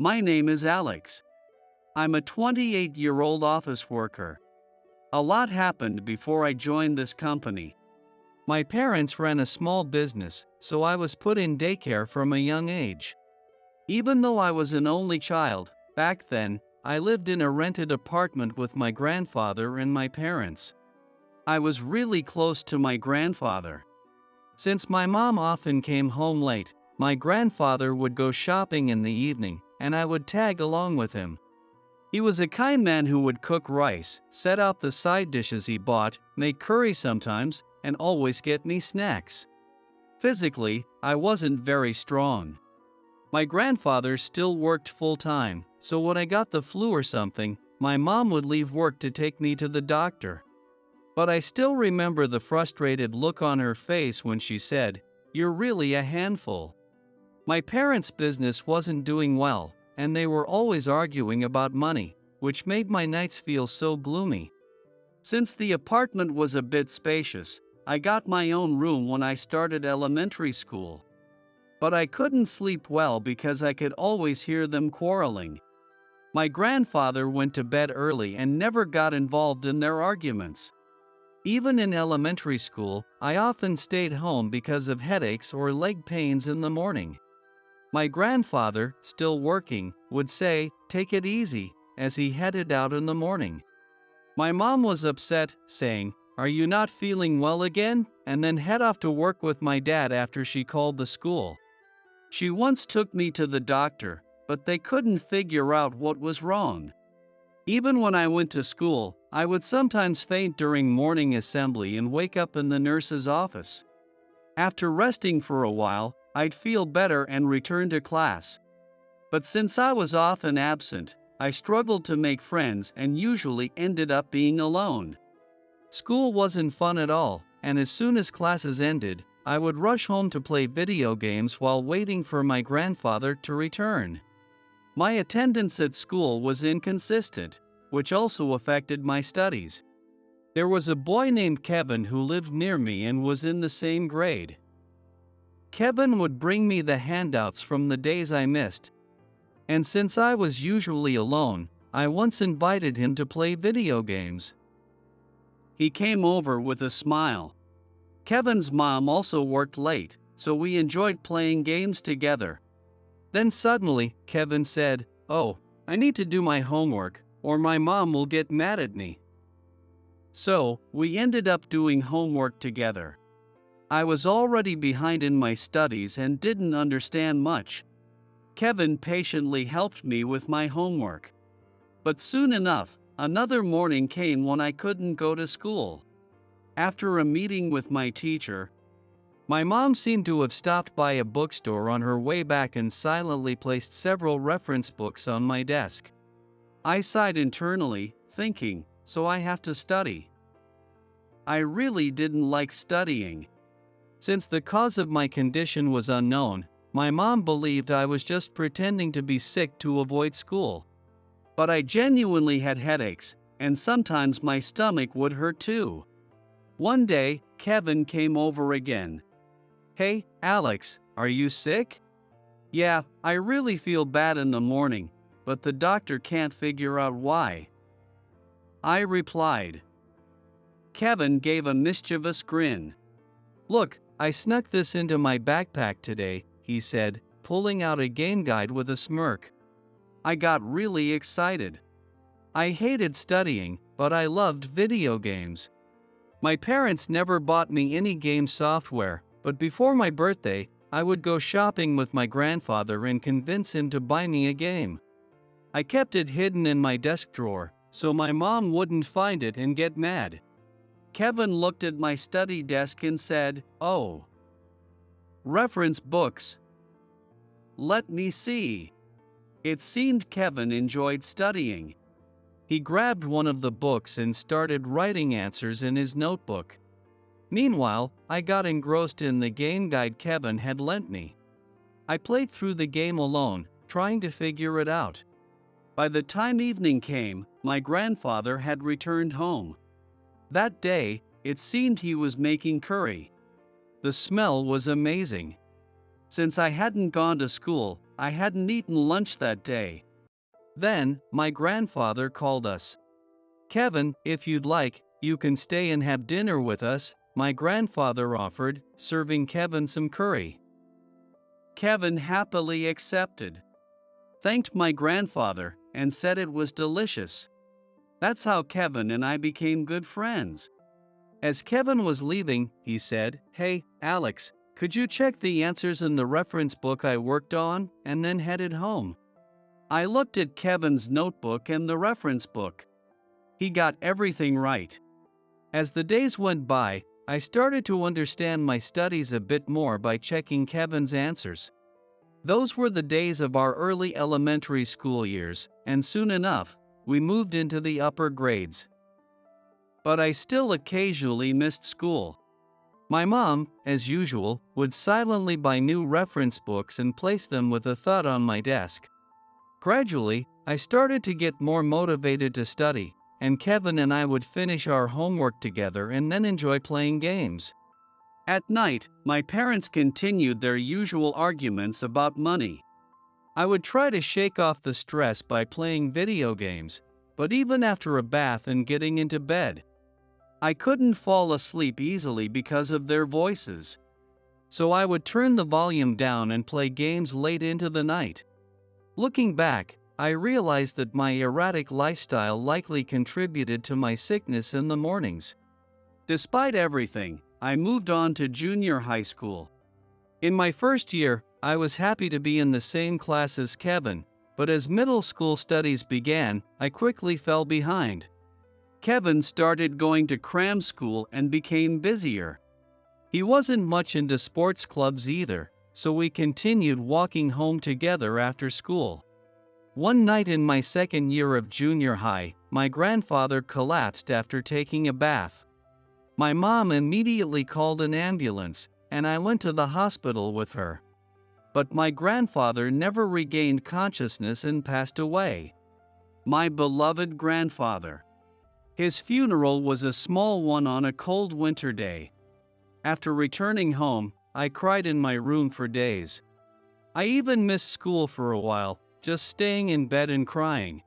My name is Alex. I'm a 28-year-old office worker. A lot happened before I joined this company. My parents ran a small business, so I was put in daycare from a young age. Even though I was an only child, back then, I lived in a rented apartment with my grandfather and my parents. I was really close to my grandfather. Since my mom often came home late, my grandfather would go shopping in the evening, and I would tag along with him. He was a kind man who would cook rice, set out the side dishes he bought, make curry sometimes, and always get me snacks. Physically, I wasn't very strong. My grandfather still worked full-time, so when I got the flu or something, my mom would leave work to take me to the doctor. But I still remember the frustrated look on her face when she said, "You're really a handful." My parents' business wasn't doing well, and they were always arguing about money, which made my nights feel so gloomy. Since the apartment was a bit spacious, I got my own room when I started elementary school. But I couldn't sleep well because I could always hear them quarreling. My grandfather went to bed early and never got involved in their arguments. Even in elementary school, I often stayed home because of headaches or leg pains in the morning. My grandfather, still working, would say, "Take it easy," as he headed out in the morning. My mom was upset, saying, "Are you not feeling well again?" and then head off to work with my dad after she called the school. She once took me to the doctor, but they couldn't figure out what was wrong. Even when I went to school, I would sometimes faint during morning assembly and wake up in the nurse's office. After resting for a while, I'd feel better and return to class. But since I was often absent, I struggled to make friends and usually ended up being alone. School wasn't fun at all, and as soon as classes ended, I would rush home to play video games while waiting for my grandfather to return. My attendance at school was inconsistent, which also affected my studies. There was a boy named Kevin who lived near me and was in the same grade. Kevin would bring me the handouts from the days I missed. And since I was usually alone, I once invited him to play video games. He came over with a smile. Kevin's mom also worked late, so we enjoyed playing games together. Then suddenly, Kevin said, "Oh, I need to do my homework, or my mom will get mad at me." So, we ended up doing homework together. I was already behind in my studies and didn't understand much. Kevin patiently helped me with my homework. But soon enough, another morning came when I couldn't go to school. After a meeting with my teacher, my mom seemed to have stopped by a bookstore on her way back and silently placed several reference books on my desk. I sighed internally, thinking, so I have to study. I really didn't like studying. Since the cause of my condition was unknown, my mom believed I was just pretending to be sick to avoid school. But I genuinely had headaches, and sometimes my stomach would hurt too. One day, Kevin came over again. "Hey, Alex, are you sick?" "Yeah, I really feel bad in the morning, but the doctor can't figure out why," I replied. Kevin gave a mischievous grin. "Look, I snuck this into my backpack today," he said, pulling out a game guide with a smirk. I got really excited. I hated studying, but I loved video games. My parents never bought me any game software, but before my birthday, I would go shopping with my grandfather and convince him to buy me a game. I kept it hidden in my desk drawer, so my mom wouldn't find it and get mad. Kevin looked at my study desk and said, "Oh, reference books. Let me see." It seemed Kevin enjoyed studying. He grabbed one of the books and started writing answers in his notebook. Meanwhile, I got engrossed in the game guide Kevin had lent me. I played through the game alone, trying to figure it out. By the time evening came, my grandfather had returned home. That day, it seemed he was making curry. The smell was amazing. Since I hadn't gone to school, I hadn't eaten lunch that day. Then, my grandfather called us. "Kevin, if you'd like, you can stay and have dinner with us," my grandfather offered, serving Kevin some curry. Kevin happily accepted, thanked my grandfather, and said it was delicious. That's how Kevin and I became good friends. As Kevin was leaving, he said, "Hey, Alex, could you check the answers in the reference book I worked on?" and then headed home. I looked at Kevin's notebook and the reference book. He got everything right. As the days went by, I started to understand my studies a bit more by checking Kevin's answers. Those were the days of our early elementary school years, and soon enough, we moved into the upper grades. But I still occasionally missed school. My mom, as usual, would silently buy new reference books and place them with a thud on my desk. Gradually, I started to get more motivated to study, and Kevin and I would finish our homework together and then enjoy playing games. At night, my parents continued their usual arguments about money. I would try to shake off the stress by playing video games, but even after a bath and getting into bed, I couldn't fall asleep easily because of their voices. So I would turn the volume down and play games late into the night. Looking back, I realized that my erratic lifestyle likely contributed to my sickness in the mornings. Despite everything, I moved on to junior high school. In my first year, I was happy to be in the same class as Kevin, but as middle school studies began, I quickly fell behind. Kevin started going to cram school and became busier. He wasn't much into sports clubs either, so we continued walking home together after school. One night in my second year of junior high, my grandfather collapsed after taking a bath. My mom immediately called an ambulance, and I went to the hospital with her. But my grandfather never regained consciousness and passed away. My beloved grandfather. His funeral was a small one on a cold winter day. After returning home, I cried in my room for days. I even missed school for a while, just staying in bed and crying.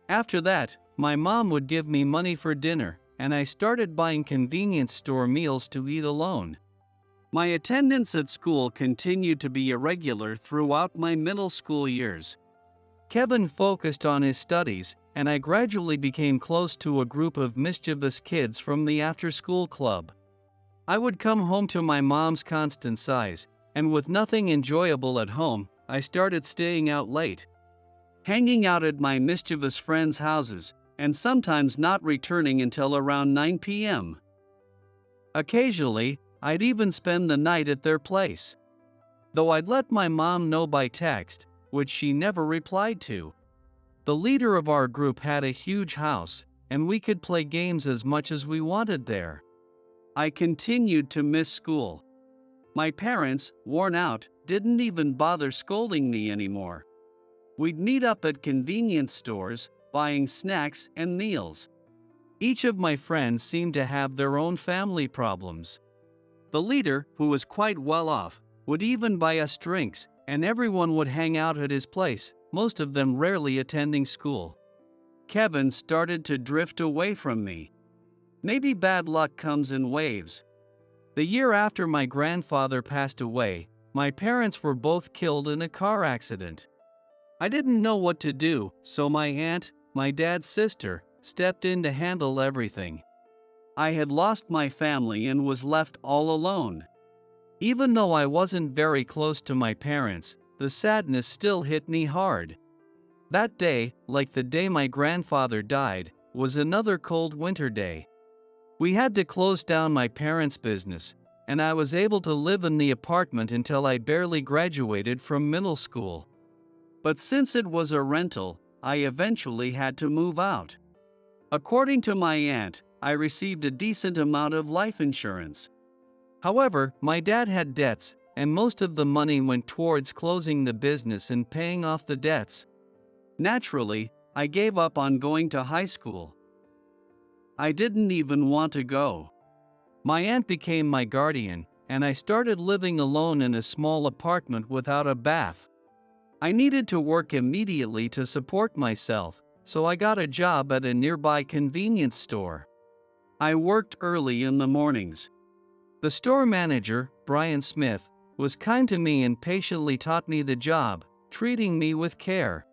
After that, my mom would give me money for dinner, and I started buying convenience store meals to eat alone. My attendance at school continued to be irregular throughout my middle school years. Kevin focused on his studies, and I gradually became close to a group of mischievous kids from the after-school club. I would come home to my mom's constant sighs, and with nothing enjoyable at home, I started staying out late, hanging out at my mischievous friends' houses, and sometimes not returning until around 9 p.m. Occasionally, I'd even spend the night at their place. Though I'd let my mom know by text, which she never replied to. The leader of our group had a huge house, and we could play games as much as we wanted there. I continued to miss school. My parents, worn out, didn't even bother scolding me anymore. We'd meet up at convenience stores, buying snacks and meals. Each of my friends seemed to have their own family problems. The leader, who was quite well off, would even buy us drinks, and everyone would hang out at his place, most of them rarely attending school. Kevin started to drift away from me. Maybe bad luck comes in waves. The year after my grandfather passed away, my parents were both killed in a car accident. I didn't know what to do, so my aunt, my dad's sister, stepped in to handle everything. I had lost my family and was left all alone. Even though I wasn't very close to my parents, the sadness still hit me hard. That day, like the day my grandfather died, was another cold winter day. We had to close down my parents' business, and I was able to live in the apartment until I barely graduated from middle school. But since it was a rental, I eventually had to move out. According to my aunt, I received a decent amount of life insurance. However, my dad had debts, and most of the money went towards closing the business and paying off the debts. Naturally, I gave up on going to high school. I didn't even want to go. My aunt became my guardian, and I started living alone in a small apartment without a bath. I needed to work immediately to support myself, so I got a job at a nearby convenience store. I worked early in the mornings. The store manager, Brian Smith, was kind to me and patiently taught me the job, treating me with care.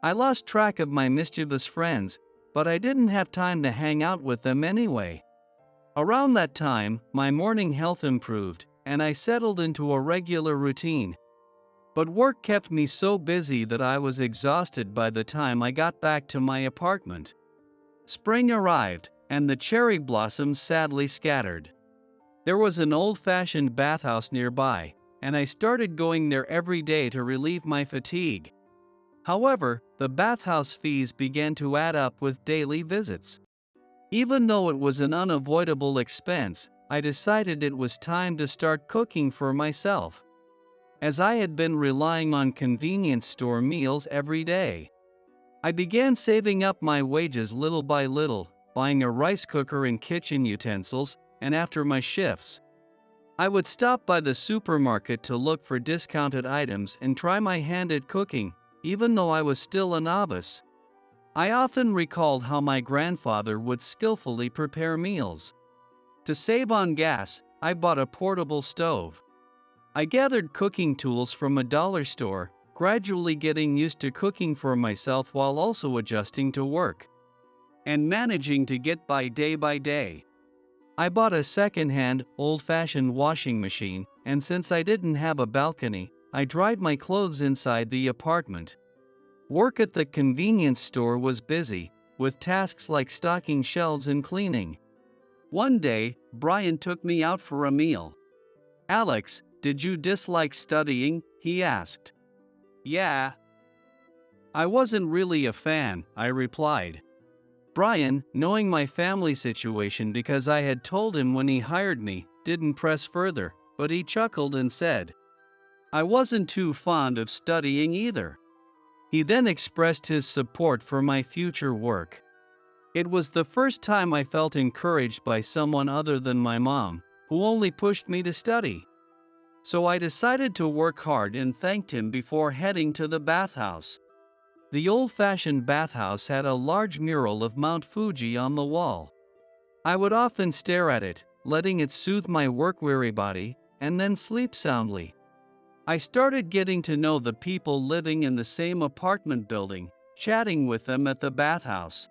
I lost track of my mischievous friends, but I didn't have time to hang out with them anyway. Around that time, my morning health improved, and I settled into a regular routine. But work kept me so busy that I was exhausted by the time I got back to my apartment. Spring arrived, and the cherry blossoms sadly scattered. There was an old-fashioned bathhouse nearby, and I started going there every day to relieve my fatigue. However, the bathhouse fees began to add up with daily visits. Even though it was an unavoidable expense, I decided it was time to start cooking for myself, as I had been relying on convenience store meals every day. I began saving up my wages little by little, buying a rice cooker and kitchen utensils, and after my shifts, I would stop by the supermarket to look for discounted items and try my hand at cooking, even though I was still a novice. I often recalled how my grandfather would skillfully prepare meals. To save on gas, I bought a portable stove. I gathered cooking tools from a dollar store, gradually getting used to cooking for myself while also adjusting to work and managing to get by day. I bought a second-hand, old-fashioned washing machine, and since I didn't have a balcony, I dried my clothes inside the apartment. Work at the convenience store was busy, with tasks like stocking shelves and cleaning. One day, Brian took me out for a meal. "Alex, did you dislike studying?" he asked. "Yeah." I wasn't really a fan, I replied. Brian, knowing my family situation because I had told him when he hired me, didn't press further, but he chuckled and said, "I wasn't too fond of studying either." He then expressed his support for my future work. It was the first time I felt encouraged by someone other than my mom, who only pushed me to study. So I decided to work hard and thanked him before heading to the bathhouse. The old-fashioned bathhouse had a large mural of Mount Fuji on the wall. I would often stare at it, letting it soothe my work-weary body, and then sleep soundly. I started getting to know the people living in the same apartment building, chatting with them at the bathhouse.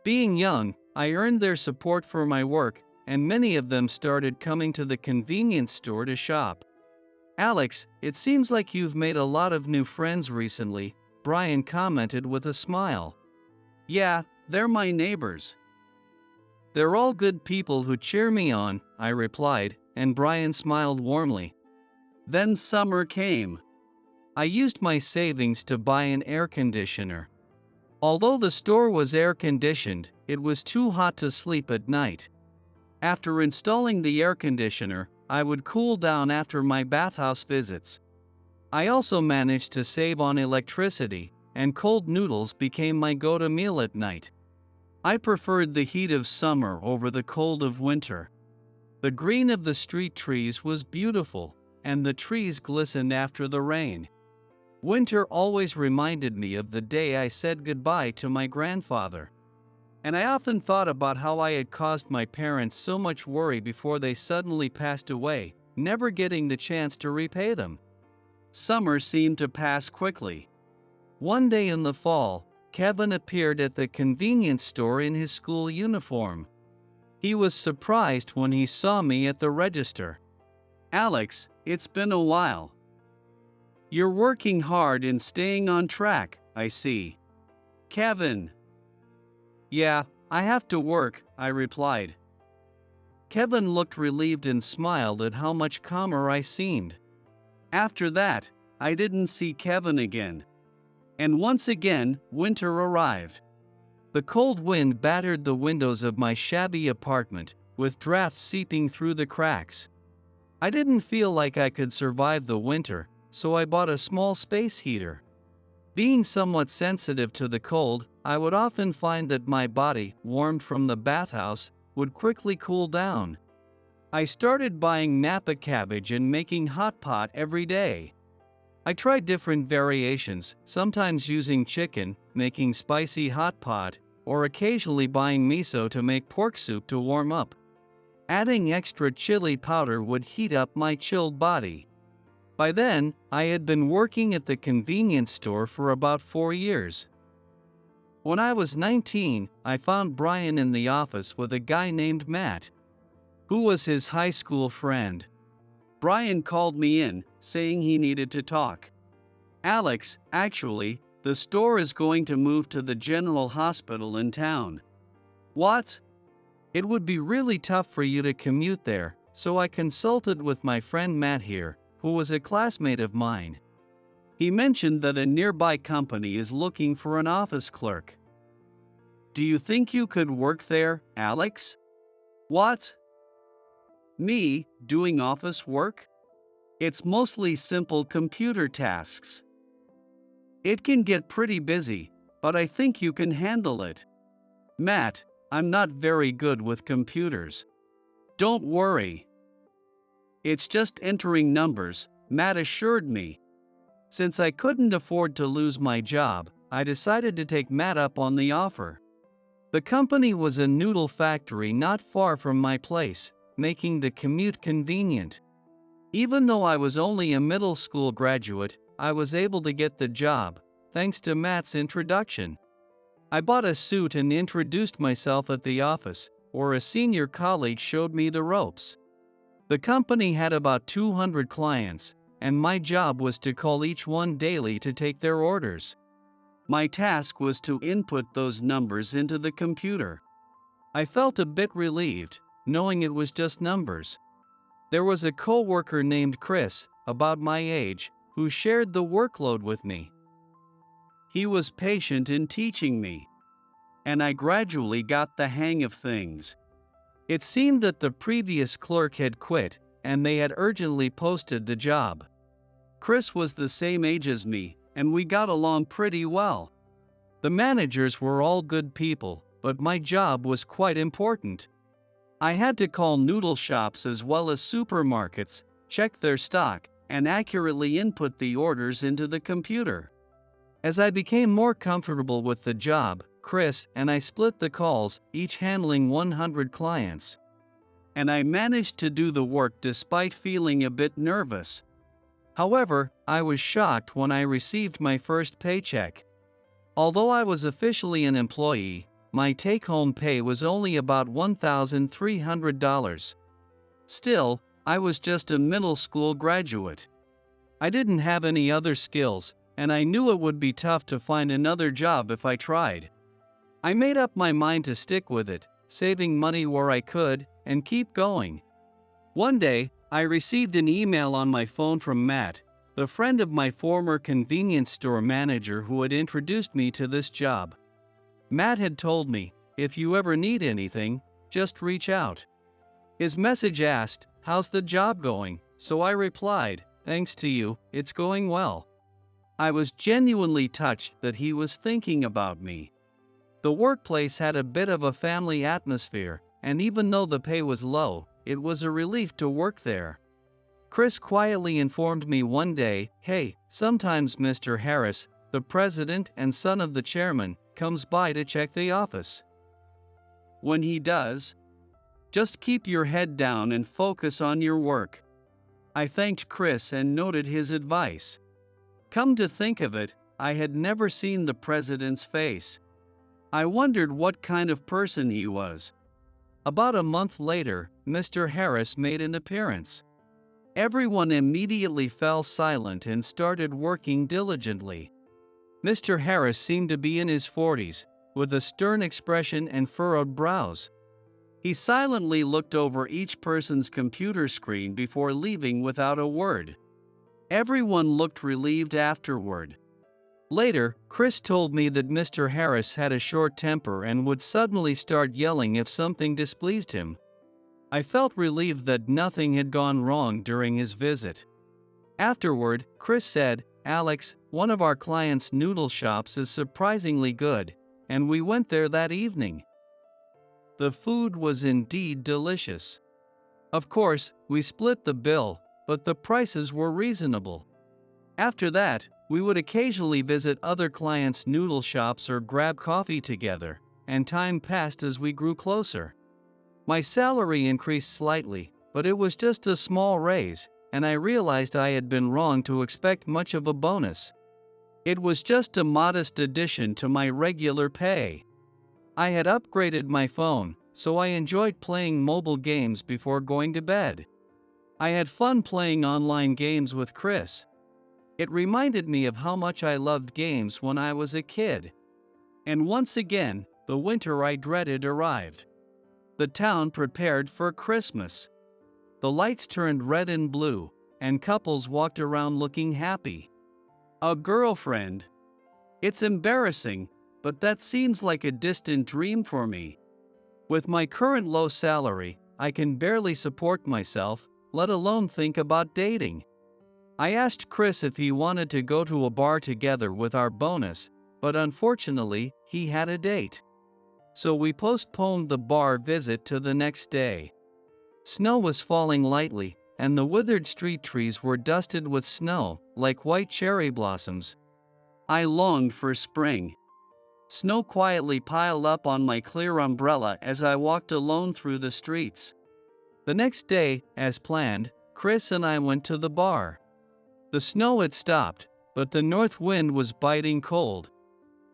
Being young, I earned their support for my work, and many of them started coming to the convenience store to shop. "Alex, it seems like you've made a lot of new friends recently," Brian commented with a smile. "Yeah, they're my neighbors. They're all good people who cheer me on," I replied, and Brian smiled warmly. Then summer came. I used my savings to buy an air conditioner. Although the store was air-conditioned, it was too hot to sleep at night. After installing the air conditioner, I would cool down after my bathhouse visits. I also managed to save on electricity, and cold noodles became my go-to meal at night. I preferred the heat of summer over the cold of winter. The green of the street trees was beautiful, and the trees glistened after the rain. Winter always reminded me of the day I said goodbye to my grandfather. And I often thought about how I had caused my parents so much worry before they suddenly passed away, never getting the chance to repay them. Summer seemed to pass quickly. One day in the fall, Kevin appeared at the convenience store in his school uniform. He was surprised when he saw me at the register. "Alex, it's been a while. You're working hard and staying on track, I see." "Kevin." "Yeah, I have to work," I replied. Kevin looked relieved and smiled at how much calmer I seemed. After that, I didn't see Kevin again. And once again, winter arrived. The cold wind battered the windows of my shabby apartment, with drafts seeping through the cracks. I didn't feel like I could survive the winter, so I bought a small space heater. Being somewhat sensitive to the cold, I would often find that my body, warmed from the bathhouse, would quickly cool down. I started buying Napa cabbage and making hot pot every day. I tried different variations, sometimes using chicken, making spicy hot pot, or occasionally buying miso to make pork soup to warm up. Adding extra chili powder would heat up my chilled body. By then, I had been working at the convenience store for about 4 years. When I was 19, I found Brian in the office with a guy named Matt, who was his high school friend. Brian called me in, saying he needed to talk. "Alex, actually, the store is going to move to the general hospital in town." "What?" "It would be really tough for you to commute there, so I consulted with my friend Matt here, who was a classmate of mine. He mentioned that a nearby company is looking for an office clerk. Do you think you could work there, Alex?" "What? Me, doing office work? It's mostly simple computer tasks." "It can get pretty busy, but I think you can handle it." "Matt, I'm not very good with computers." "Don't worry. It's just entering numbers," Matt assured me. Since I couldn't afford to lose my job, I decided to take Matt up on the offer. The company was a noodle factory not far from my place, making the commute convenient. Even though I was only a middle school graduate, I was able to get the job, thanks to Matt's introduction. I bought a suit and introduced myself at the office, where a senior colleague showed me the ropes. The company had about 200 clients, and my job was to call each one daily to take their orders. My task was to input those numbers into the computer. I felt a bit relieved, knowing it was just numbers. There was a coworker named Chris, about my age, who shared the workload with me. He was patient in teaching me, and I gradually got the hang of things. It seemed that the previous clerk had quit, and they had urgently posted the job. Chris was the same age as me, and we got along pretty well. The managers were all good people, but my job was quite important. I had to call noodle shops as well as supermarkets, check their stock, and accurately input the orders into the computer. As I became more comfortable with the job, Chris and I split the calls, each handling 100 clients. And I managed to do the work despite feeling a bit nervous. However, I was shocked when I received my first paycheck. Although I was officially an employee, my take-home pay was only about $1,300. Still, I was just a middle school graduate. I didn't have any other skills, and I knew it would be tough to find another job if I tried. I made up my mind to stick with it, saving money where I could, and keep going. One day, I received an email on my phone from Matt, the friend of my former convenience store manager who had introduced me to this job. Matt had told me, "If you ever need anything, just reach out." His message asked, "How's the job going?" So I replied, "Thanks to you, it's going well." I was genuinely touched that he was thinking about me. The workplace had a bit of a family atmosphere, and even though the pay was low, it was a relief to work there. Chris quietly informed me one day, "Hey, sometimes Mr. Harris, the president and son of the chairman, comes by to check the office. When he does, just keep your head down and focus on your work." I thanked Chris and noted his advice. Come to think of it, I had never seen the president's face. I wondered what kind of person he was. About a month later, Mr. Harris made an appearance. Everyone immediately fell silent and started working diligently. Mr. Harris seemed to be in his 40s, with a stern expression and furrowed brows. He silently looked over each person's computer screen before leaving without a word. Everyone looked relieved afterward. Later, Chris told me that Mr. Harris had a short temper and would suddenly start yelling if something displeased him. I felt relieved that nothing had gone wrong during his visit. Afterward, Chris said, "Alex, one of our clients' noodle shops is surprisingly good, and we went there that evening." The food was indeed delicious. Of course, we split the bill, but the prices were reasonable. After that, we would occasionally visit other clients' noodle shops or grab coffee together, and time passed as we grew closer. My salary increased slightly, but it was just a small raise, and I realized I had been wrong to expect much of a bonus. It was just a modest addition to my regular pay. I had upgraded my phone, so I enjoyed playing mobile games before going to bed. I had fun playing online games with Chris. It reminded me of how much I loved games when I was a kid. And once again, the winter I dreaded arrived. The town prepared for Christmas. The lights turned red and blue, and couples walked around looking happy. A girlfriend. It's embarrassing, but that seems like a distant dream for me. With my current low salary, I can barely support myself, let alone think about dating. I asked Chris if he wanted to go to a bar together with our bonus, but unfortunately, he had a date. So we postponed the bar visit to the next day. Snow was falling lightly, and the withered street trees were dusted with snow, like white cherry blossoms. I longed for spring. Snow quietly piled up on my clear umbrella as I walked alone through the streets. The next day, as planned, Chris and I went to the bar. The snow had stopped, but the north wind was biting cold.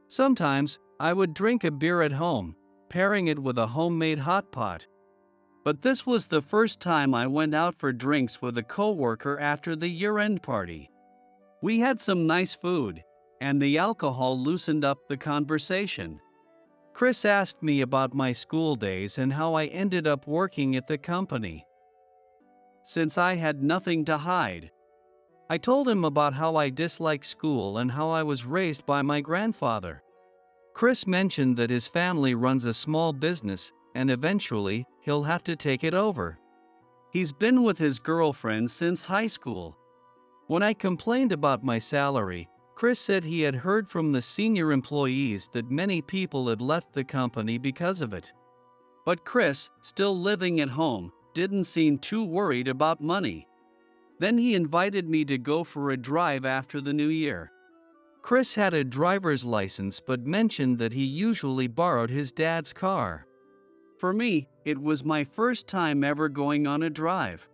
Sometimes, I would drink a beer at home, pairing it with a homemade hot pot. But this was the first time I went out for drinks with a coworker after the year-end party. We had some nice food, and the alcohol loosened up the conversation. Chris asked me about my school days and how I ended up working at the company. Since I had nothing to hide, I told him about how I disliked school and how I was raised by my grandfather. Chris mentioned that his family runs a small business and eventually he'll have to take it over. He's been with his girlfriend since high school. When I complained about my salary, Chris said he had heard from the senior employees that many people had left the company because of it. But Chris, still living at home, didn't seem too worried about money. Then he invited me to go for a drive after the new year. Chris had a driver's license but mentioned that he usually borrowed his dad's car. For me, it was my first time ever going on a drive.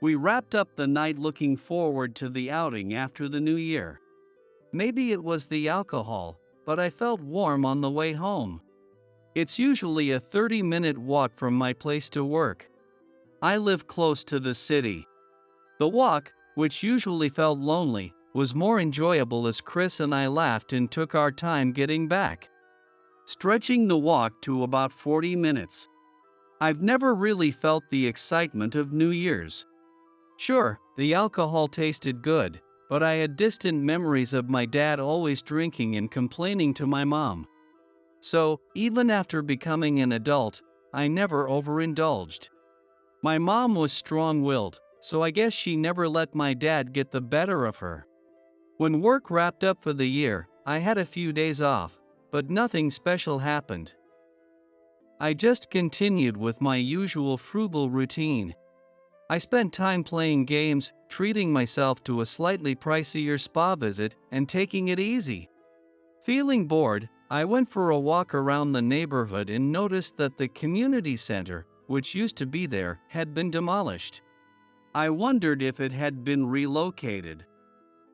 We wrapped up the night looking forward to the outing after the new year. Maybe it was the alcohol, but I felt warm on the way home. It's usually a 30-minute walk from my place to work. I live close to the city. The walk, which usually felt lonely, was more enjoyable as Chris and I laughed and took our time getting back, stretching the walk to about 40 minutes. I've never really felt the excitement of New Year's. Sure, the alcohol tasted good, but I had distant memories of my dad always drinking and complaining to my mom. So, even after becoming an adult, I never overindulged. My mom was strong-willed, so I guess she never let my dad get the better of her. When work wrapped up for the year, I had a few days off, but nothing special happened. I just continued with my usual frugal routine. I spent time playing games, treating myself to a slightly pricier spa visit, and taking it easy. Feeling bored, I went for a walk around the neighborhood and noticed that the community center, which used to be there, had been demolished. I wondered if it had been relocated.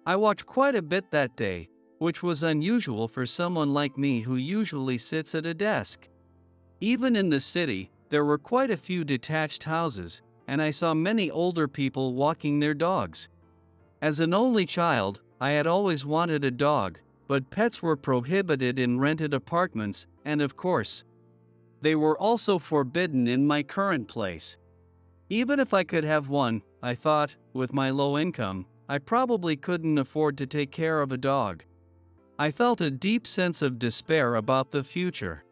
I walked quite a bit that day, which was unusual for someone like me who usually sits at a desk. Even in the city, there were quite a few detached houses, and I saw many older people walking their dogs. As an only child, I had always wanted a dog, but pets were prohibited in rented apartments, and of course, they were also forbidden in my current place. Even if I could have one, I thought, with my low income, I probably couldn't afford to take care of a dog. I felt a deep sense of despair about the future.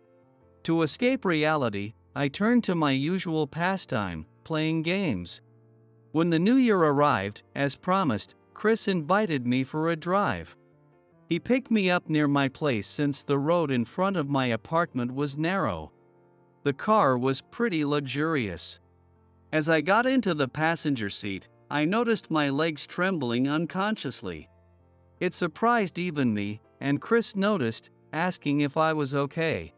To escape reality, I turned to my usual pastime, playing games. When the new year arrived, as promised, Chris invited me for a drive. He picked me up near my place since the road in front of my apartment was narrow. The car was pretty luxurious. As I got into the passenger seat, I noticed my legs trembling unconsciously. It surprised even me, and Chris noticed, asking if I was okay.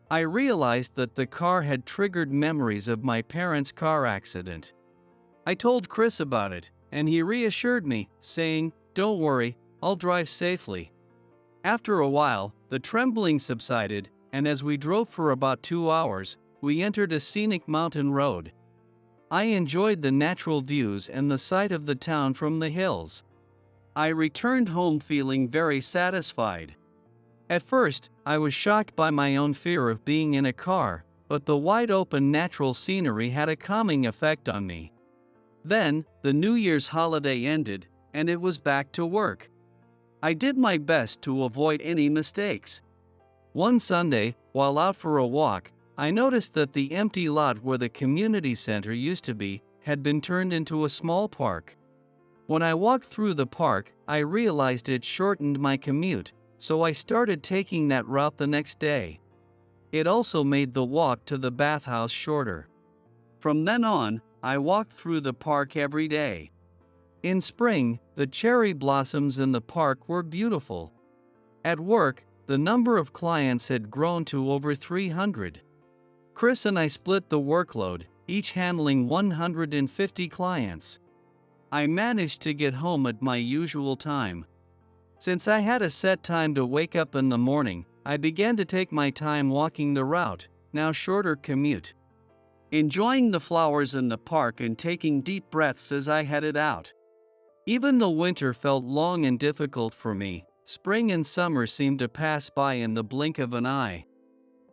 I realized that the car had triggered memories of my parents' car accident. I told Chris about it, and he reassured me, saying, "Don't worry, I'll drive safely." After a while, the trembling subsided, and as we drove for about 2 hours, we entered a scenic mountain road. I enjoyed the natural views and the sight of the town from the hills. I returned home feeling very satisfied. At first, I was shocked by my own fear of being in a car, but the wide-open natural scenery had a calming effect on me. Then, the New Year's holiday ended, and it was back to work. I did my best to avoid any mistakes. One Sunday, while out for a walk, I noticed that the empty lot where the community center used to be had been turned into a small park. When I walked through the park, I realized it shortened my commute, so I started taking that route the next day. It also made the walk to the bathhouse shorter. From then on, I walked through the park every day. In spring, the cherry blossoms in the park were beautiful. At work, the number of clients had grown to over 300. Chris and I split the workload, each handling 150 clients. I managed to get home at my usual time. Since I had a set time to wake up in the morning, I began to take my time walking the route, now shorter commute. Enjoying the flowers in the park and taking deep breaths as I headed out. Even though winter felt long and difficult for me, spring and summer seemed to pass by in the blink of an eye.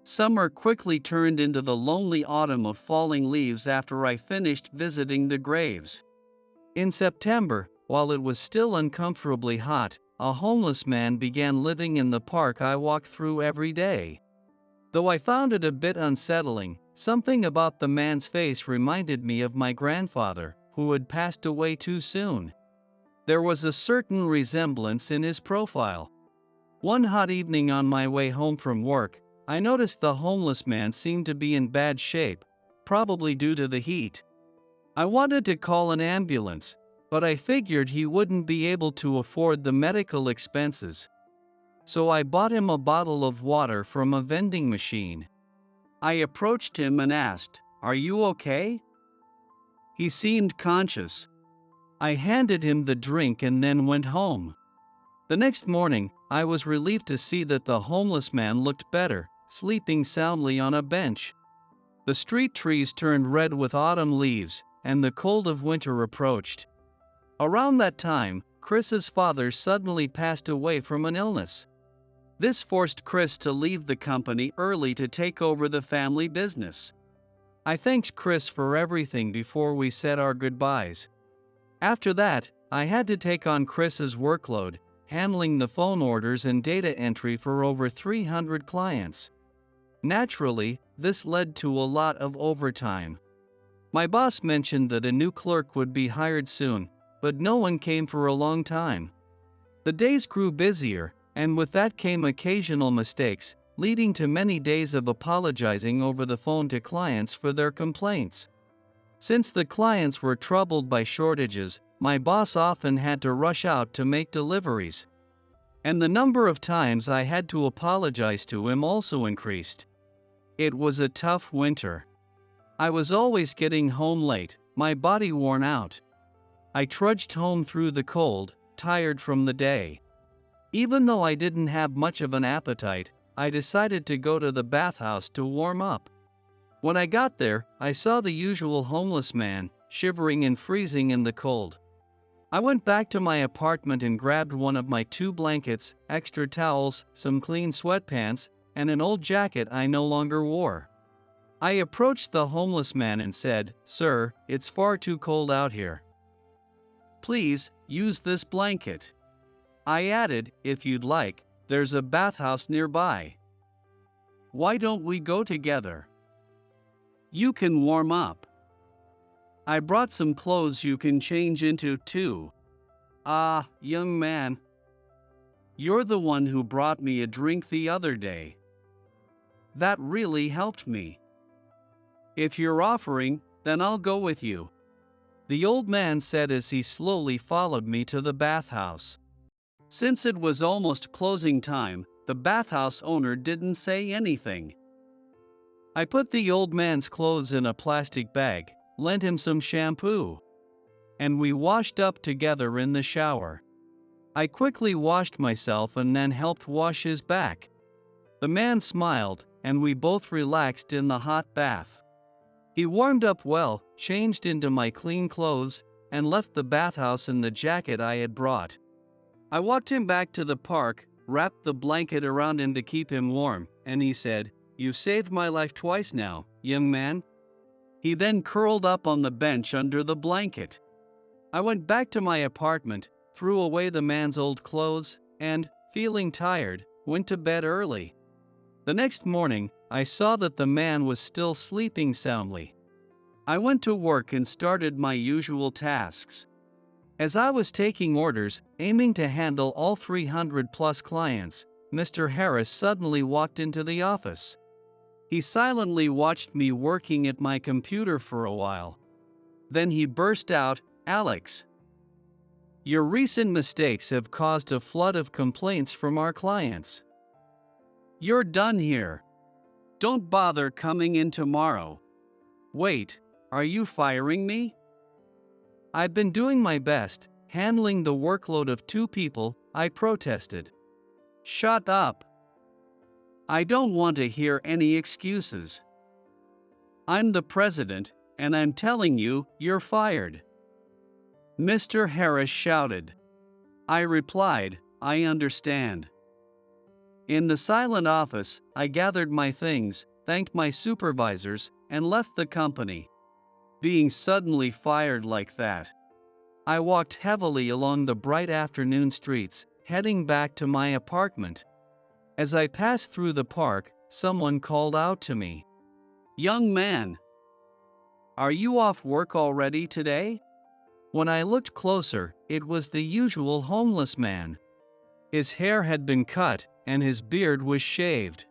Summer quickly turned into the lonely autumn of falling leaves after I finished visiting the graves. In September, while it was still uncomfortably hot, a homeless man began living in the park I walked through every day. Though I found it a bit unsettling, something about the man's face reminded me of my grandfather, who had passed away too soon. There was a certain resemblance in his profile. One hot evening on my way home from work, I noticed the homeless man seemed to be in bad shape, probably due to the heat. I wanted to call an ambulance, but I figured he wouldn't be able to afford the medical expenses. So I bought him a bottle of water from a vending machine. I approached him and asked, "Are you okay?" He seemed conscious. I handed him the drink and then went home. The next morning, I was relieved to see that the homeless man looked better, sleeping soundly on a bench. The street trees turned red with autumn leaves, and the cold of winter approached. Around that time, Chris's father suddenly passed away from an illness. This forced Chris to leave the company early to take over the family business. I thanked Chris for everything before we said our goodbyes. After that, I had to take on Chris's workload, handling the phone orders and data entry for over 300 clients. Naturally, this led to a lot of overtime. My boss mentioned that a new clerk would be hired soon, but no one came for a long time. The days grew busier, and with that came occasional mistakes, leading to many days of apologizing over the phone to clients for their complaints. Since the clients were troubled by shortages, my boss often had to rush out to make deliveries. And the number of times I had to apologize to him also increased. It was a tough winter. I was always getting home late, my body worn out. I trudged home through the cold, tired from the day. Even though I didn't have much of an appetite, I decided to go to the bathhouse to warm up. When I got there, I saw the usual homeless man, shivering and freezing in the cold. I went back to my apartment and grabbed one of my 2 blankets, extra towels, some clean sweatpants, and an old jacket I no longer wore. I approached the homeless man and said, "Sir, it's far too cold out here. Please, use this blanket." I added, "If you'd like, there's a bathhouse nearby. Why don't we go together? You can warm up. I brought some clothes you can change into too." "Ah, young man. You're the one who brought me a drink the other day. That really helped me. If you're offering, Then I'll go with you," the old man said as he slowly followed me to the bathhouse. Since it was almost closing time, the bathhouse owner didn't say anything. I put the old man's clothes in a plastic bag, lent him some shampoo, and we washed up together in the shower. I quickly washed myself and then helped wash his back. The man smiled, and we both relaxed in the hot bath. He warmed up well, changed into my clean clothes, and left the bathhouse in the jacket I had brought. I walked him back to the park, wrapped the blanket around him to keep him warm, and he said, "You've saved my life twice now, young man." He then curled up on the bench under the blanket. I went back to my apartment, threw away the man's old clothes, and, feeling tired, went to bed early. The next morning, I saw that the man was still sleeping soundly. I went to work and started my usual tasks. As I was taking orders, aiming to handle all 300 plus clients, Mr. Harris suddenly walked into the office. He silently watched me working at my computer for a while. Then he burst out, "Alex, your recent mistakes have caused a flood of complaints from our clients. You're done here. Don't bother coming in tomorrow." "Wait, are you firing me?" "I've been doing my best, handling the workload of 2 people," I protested. "Shut up. I don't want to hear any excuses. I'm the president, and I'm telling you, you're fired," Mr. Harris shouted. I replied, "I understand." In the silent office, I gathered my things, thanked my supervisors, and left the company. Being suddenly fired like that. I walked heavily along the bright afternoon streets, heading back to my apartment. As I passed through the park, someone called out to me, "Young man, are you off work already today?" When I looked closer, it was the usual homeless man. His hair had been cut, and his beard was shaved.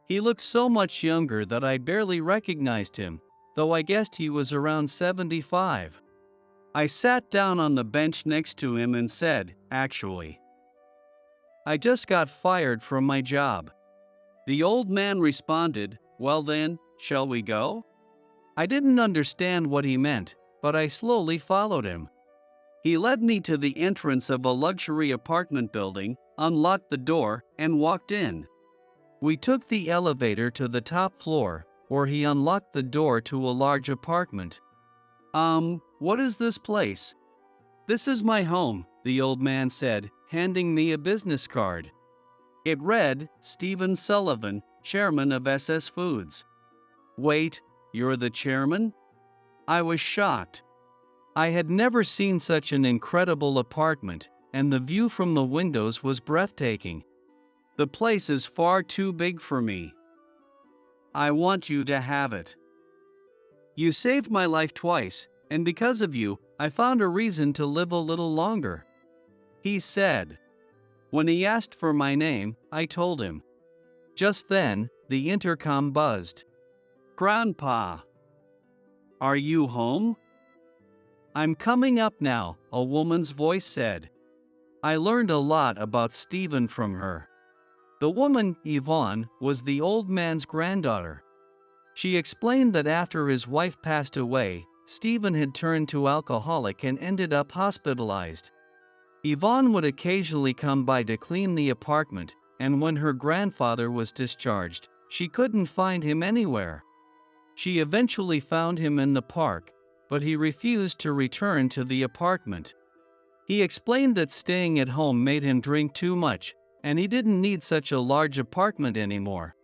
He looked so much younger that I barely recognized him, though I guessed he was around 75. I sat down on the bench next to him and said, "Actually, I just got fired from my job." The old man responded, "Well then, shall we go?" I didn't understand what he meant, but I slowly followed him. He led me to the entrance of a luxury apartment building, unlocked the door, and walked in. We took the elevator to the top floor, where he unlocked the door to a large apartment. What is this place?" "This is my home," the old man said, handing me a business card. It read, "Stephen Sullivan, chairman of SS Foods." "Wait, you're the chairman?" I was shocked. I had never seen such an incredible apartment, and the view from the windows was breathtaking. "The place is far too big for me. I want you to have it. You saved my life twice, and because of you, I found a reason to live a little longer," he said. When he asked for my name, I told him. Just then, the intercom buzzed. "Grandpa, are you home?" "I'm coming up now," a woman's voice said. I learned a lot about Stephen from her. The woman, Yvonne, was the old man's granddaughter. She explained that after his wife passed away, Stephen had turned to alcoholic and ended up hospitalized. Yvonne would occasionally come by to clean the apartment, and when her grandfather was discharged, she couldn't find him anywhere. She eventually found him in the park, but he refused to return to the apartment. He explained that staying at home made him drink too much, and he didn't need such a large apartment anymore.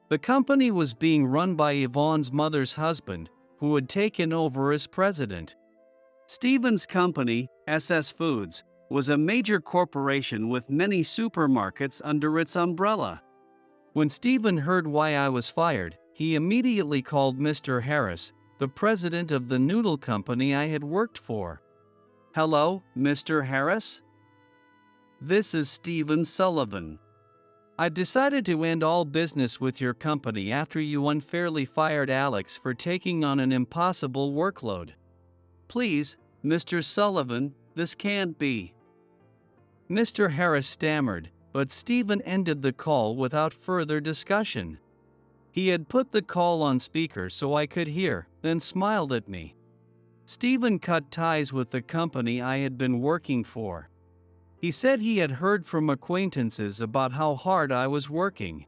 The company was being run by Yvonne's mother's husband, who had taken over as president. Stephen's company, SS Foods, was a major corporation with many supermarkets under its umbrella. When Stephen heard why I was fired, he immediately called Mr. Harris, the president of the noodle company I had worked for. "Hello, Mr. Harris? This is Stephen Sullivan. I decided to end all business with your company after you unfairly fired Alex for taking on an impossible workload. Please, Mr. Sullivan, this can't be. Mr. Harris stammered, but Stephen ended the call without further discussion. He had put the call on speaker so I could hear, then smiled at me. Stephen cut ties with the company I had been working for. He said he had heard from acquaintances about how hard I was working.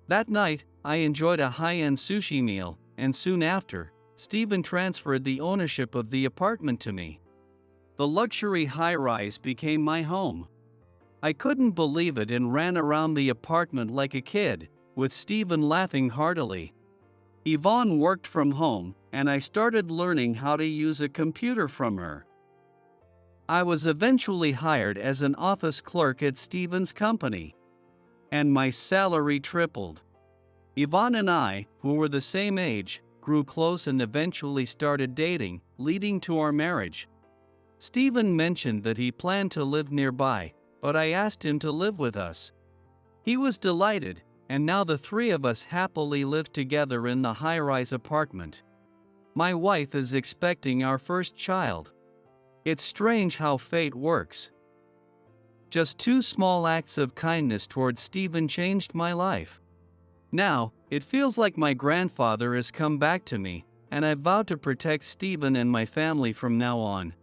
That night, I enjoyed a high-end sushi meal, and soon after, Stephen transferred the ownership of the apartment to me. The luxury high-rise became my home. I couldn't believe it and ran around the apartment like a kid, with Stephen laughing heartily. Yvonne worked from home, and I started learning how to use a computer from her. I was eventually hired as an office clerk at Stephen's company, and my salary tripled. Yvonne and I, who were the same age, grew close and eventually started dating, leading to our marriage. Stephen mentioned that he planned to live nearby, but I asked him to live with us. He was delighted, and now the three of us happily live together in the high-rise apartment. My wife is expecting our first child. It's strange how fate works. Just 2 small acts of kindness towards Stephen changed my life. Now, it feels like my grandfather has come back to me, and I've vowed to protect Stephen and my family from now on.